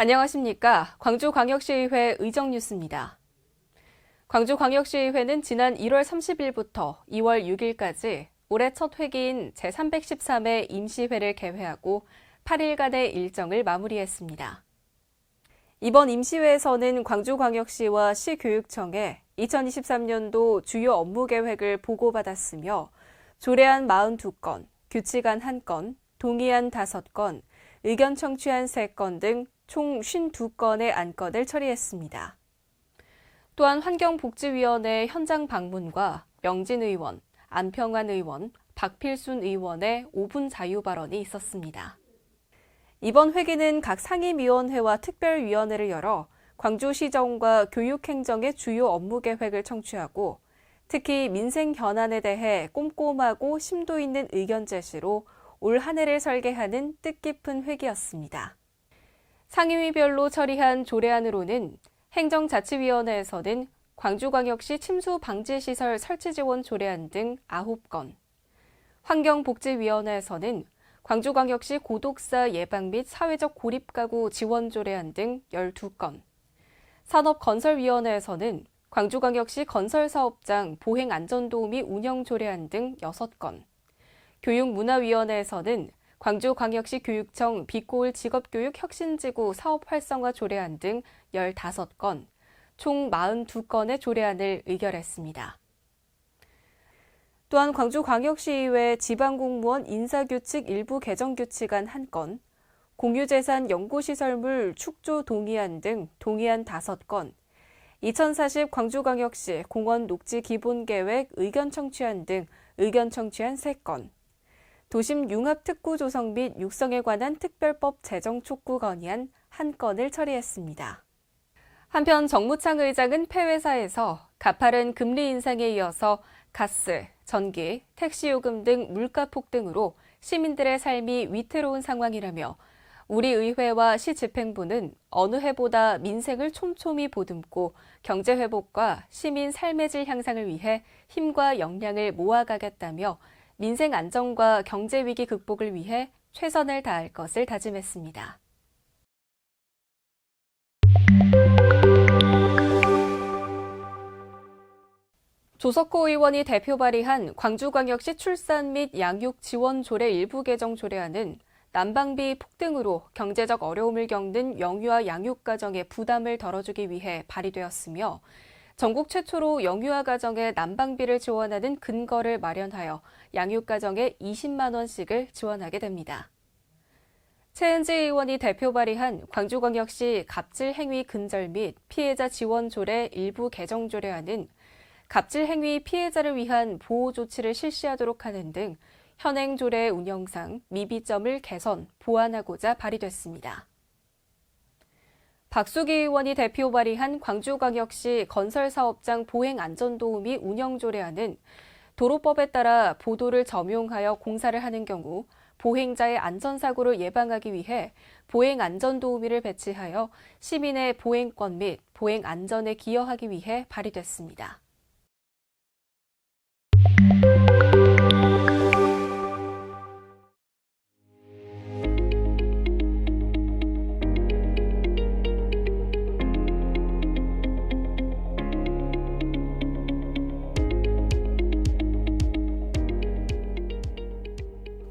안녕하십니까. 광주광역시의회 의정뉴스입니다. 광주광역시의회는 지난 1월 30일부터 2월 6일까지 올해 첫 회기인 제313회 임시회를 개회하고 8일간의 일정을 마무리했습니다. 이번 임시회에서는 광주광역시와 시교육청에 2023년도 주요 업무 계획을 보고받았으며 조례안 42건, 규칙안 1건, 동의안 5건, 의견 청취안 3건 등 총 52건의 안건을 처리했습니다. 또한 환경복지위원회 현장 방문과 명진 의원, 안평환 의원, 박필순 의원의 5분 자유 발언이 있었습니다. 이번 회기는 각 상임위원회와 특별위원회를 열어 광주시정과 교육행정의 주요 업무 계획을 청취하고 특히 민생 현안에 대해 꼼꼼하고 심도 있는 의견 제시로 올 한 해를 설계하는 뜻깊은 회기였습니다. 상임위별로 처리한 조례안으로는 행정자치위원회에서는 광주광역시 침수방지시설 설치지원 조례안 등 9건, 환경복지위원회에서는 광주광역시 고독사 예방 및 사회적 고립가구 지원 조례안 등 12건, 산업건설위원회에서는 광주광역시 건설사업장 보행안전도우미 운영 조례안 등 6건, 교육문화위원회에서는 광주광역시 교육청 비꼬을 직업교육 혁신지구 사업 활성화 조례안 등 15건, 총 42건의 조례안을 의결했습니다. 또한 광주광역시의회 지방공무원 인사규칙 일부 개정 규칙안 1건, 공유재산 연구시설물 축조 동의안 등 동의안 5건, 2040 광주광역시 공원 녹지 기본계획 의견 청취안 등 의견 청취안 3건, 도심 융합 특구 조성 및 육성에 관한 특별법 제정 촉구 건의안 1건을 처리했습니다. 한편 정무창 의장은 폐회사에서 가파른 금리 인상에 이어서 가스, 전기, 택시요금 등 물가 폭등으로 시민들의 삶이 위태로운 상황이라며 우리 의회와 시집행부는 어느 해보다 민생을 촘촘히 보듬고 경제 회복과 시민 삶의 질 향상을 위해 힘과 역량을 모아가겠다며 민생 안정과 경제 위기 극복을 위해 최선을 다할 것을 다짐했습니다. 조석호 의원이 대표 발의한 광주광역시 출산 및 양육 지원 조례 일부 개정 조례안은 난방비 폭등으로 경제적 어려움을 겪는 영유아 양육 가정의 부담을 덜어주기 위해 발의되었으며 전국 최초로 영유아 가정에 난방비를 지원하는 근거를 마련하여 양육 가정에 20만 원씩을 지원하게 됩니다. 최은지 의원이 대표 발의한 광주광역시 갑질 행위 근절 및 피해자 지원 조례 일부 개정 조례안은 갑질 행위 피해자를 위한 보호 조치를 실시하도록 하는 등 현행 조례 운영상 미비점을 개선, 보완하고자 발의됐습니다. 박수기 의원이 대표 발의한 광주광역시 건설사업장 보행안전도우미 운영조례안은 도로법에 따라 보도를 점용하여 공사를 하는 경우 보행자의 안전사고를 예방하기 위해 보행안전도우미를 배치하여 시민의 보행권 및 보행안전에 기여하기 위해 발의됐습니다.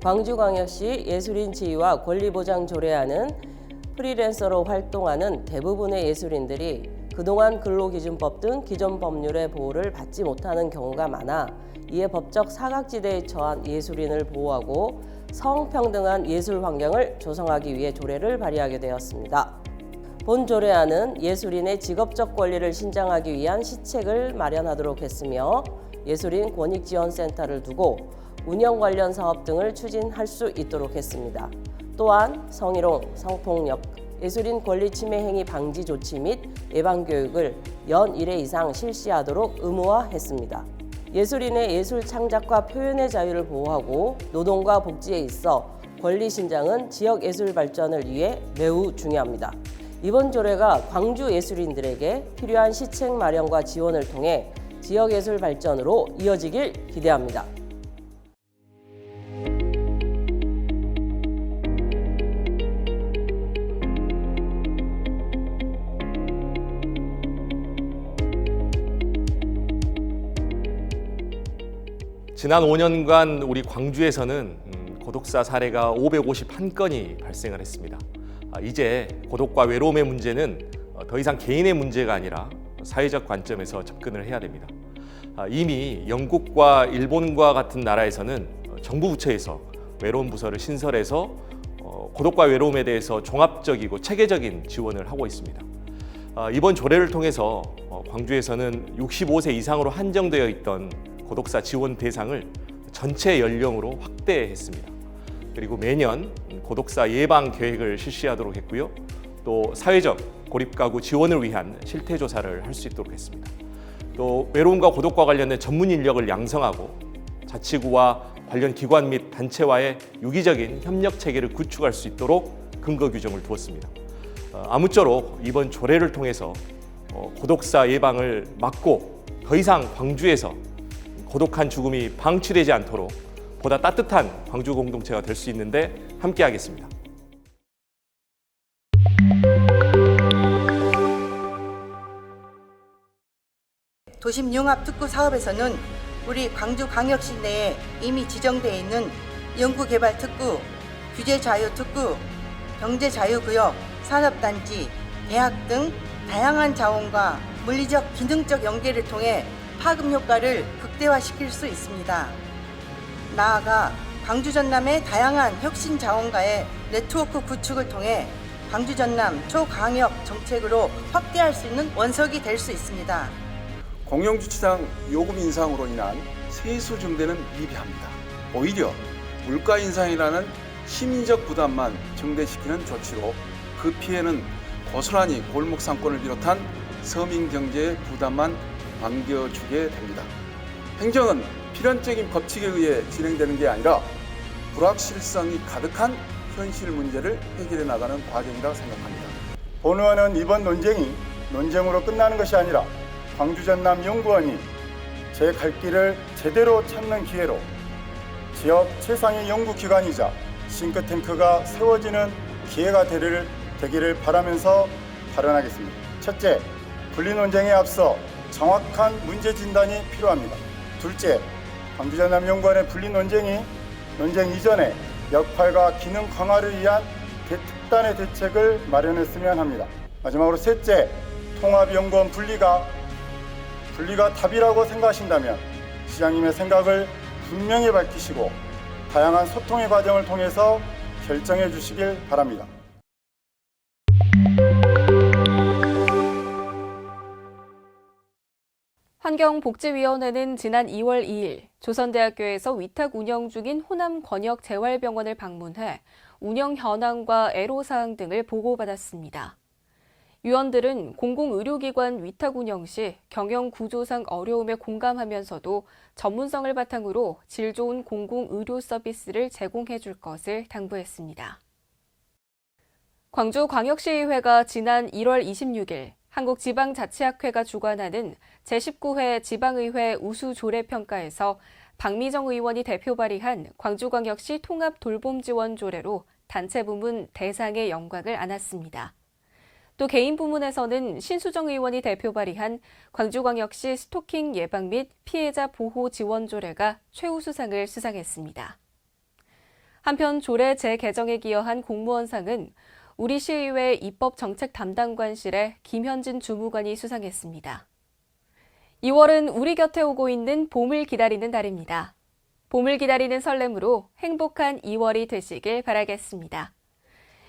광주광역시 예술인 지위와 권리보장 조례안은 프리랜서로 활동하는 대부분의 예술인들이 그동안 근로기준법 등 기존 법률의 보호를 받지 못하는 경우가 많아 이에 법적 사각지대에 처한 예술인을 보호하고 성평등한 예술 환경을 조성하기 위해 조례를 발의하게 되었습니다. 본 조례안은 예술인의 직업적 권리를 신장하기 위한 시책을 마련하도록 했으며 예술인 권익지원센터를 두고 운영 관련 사업 등을 추진할 수 있도록 했습니다. 또한 성희롱, 성폭력, 예술인 권리 침해 행위 방지 조치 및 예방 교육을 연 1회 이상 실시하도록 의무화했습니다. 예술인의 예술 창작과 표현의 자유를 보호하고 노동과 복지에 있어 권리 신장은 지역 예술 발전을 위해 매우 중요합니다. 이번 조례가 광주 예술인들에게 필요한 시책 마련과 지원을 통해 지역 예술 발전으로 이어지길 기대합니다. 지난 5년간 우리 광주에서는 고독사 사례가 551건이 발생을 했습니다. 이제 고독과 외로움의 문제는 더 이상 개인의 문제가 아니라 사회적 관점에서 접근을 해야 됩니다. 이미 영국과 일본과 같은 나라에서는 정부 부처에서 외로움 부서를 신설해서 고독과 외로움에 대해서 종합적이고 체계적인 지원을 하고 있습니다. 이번 조례를 통해서 광주에서는 65세 이상으로 한정되어 있던 고독사 지원 대상을 전체 연령으로 확대했습니다. 그리고 매년 고독사 예방 계획을 실시하도록 했고요. 또 사회적 고립가구 지원을 위한 실태조사를 할 수 있도록 했습니다. 또 외로움과 고독과 관련된 전문 인력을 양성하고 자치구와 관련 기관 및 단체와의 유기적인 협력 체계를 구축할 수 있도록 근거 규정을 두었습니다. 아무쪼록 이번 조례를 통해서 고독사 예방을 막고 더 이상 광주에서 고독한 죽음이 방치되지 않도록 보다 따뜻한 광주 공동체가 될 수 있는데 함께하겠습니다. 도심 융합 특구 사업에서는 우리 광주광역시 내에 이미 지정되어 있는 연구개발 특구, 규제자유 특구, 경제자유구역, 산업단지, 대학 등 다양한 자원과 물리적, 기능적 연계를 통해 파급 효과를 극대화시킬 수 있습니다. 나아가 광주 전남의 다양한 혁신 자원과의 네트워크 구축을 통해 광주 전남 초광역 정책으로 확대할 수 있는 원석이 될 수 있습니다. 공영주차장 요금 인상으로 인한 세수 증대는 미비합니다. 오히려 물가 인상이라는 시민적 부담만 증대시키는 조치로 그 피해는 고스란히 골목 상권을 비롯한 서민 경제의 부담만 안겨주게 됩니다. 행정은 필연적인 법칙에 의해 진행되는 게 아니라 불확실성이 가득한 현실 문제를 해결해 나가는 과정이라고 생각합니다. 본 의원은 이번 논쟁이 논쟁으로 끝나는 것이 아니라 광주 전남 연구원이 제 갈 길을 제대로 찾는 기회로 지역 최상의 연구기관이자 싱크탱크가 세워지는 기회가 되기를 바라면서 발언하겠습니다. 첫째, 분리 논쟁에 앞서 정확한 문제 진단이 필요합니다. 둘째, 광주 전남 연구원의 분리 논쟁이 논쟁 이전에 역할과 기능 강화를 위한 특단의 대책을 마련했으면 합니다. 마지막으로 셋째, 통합연구원 분리가 답이라고 생각하신다면 시장님의 생각을 분명히 밝히시고 다양한 소통의 과정을 통해서 결정해 주시길 바랍니다. 환경복지위원회는 지난 2월 2일 조선대학교에서 위탁 운영 중인 호남권역재활병원을 방문해 운영 현황과 애로사항 등을 보고받았습니다. 위원들은 공공의료기관 위탁 운영 시 경영 구조상 어려움에 공감하면서도 전문성을 바탕으로 질 좋은 공공의료 서비스를 제공해 줄 것을 당부했습니다. 광주광역시의회가 지난 1월 26일 한국지방자치학회가 주관하는 제19회 지방의회 우수조례평가에서 박미정 의원이 대표 발의한 광주광역시 통합돌봄지원조례로 단체 부문 대상의 영광을 안았습니다. 또 개인 부문에서는 신수정 의원이 대표 발의한 광주광역시 스토킹 예방 및 피해자 보호 지원조례가 최우수상을 수상했습니다. 한편 조례 재개정에 기여한 공무원상은 우리 시의회 입법정책 담당관실의 김현진 주무관이 수상했습니다. 2월은 우리 곁에 오고 있는 봄을 기다리는 달입니다. 봄을 기다리는 설렘으로 행복한 2월이 되시길 바라겠습니다.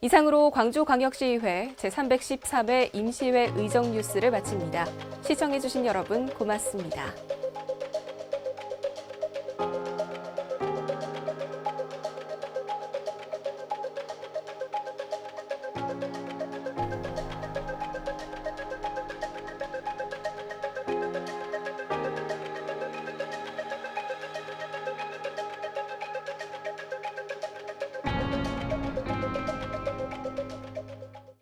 이상으로 광주광역시의회 제313회 임시회 의정 뉴스를 마칩니다. 시청해주신 여러분 고맙습니다.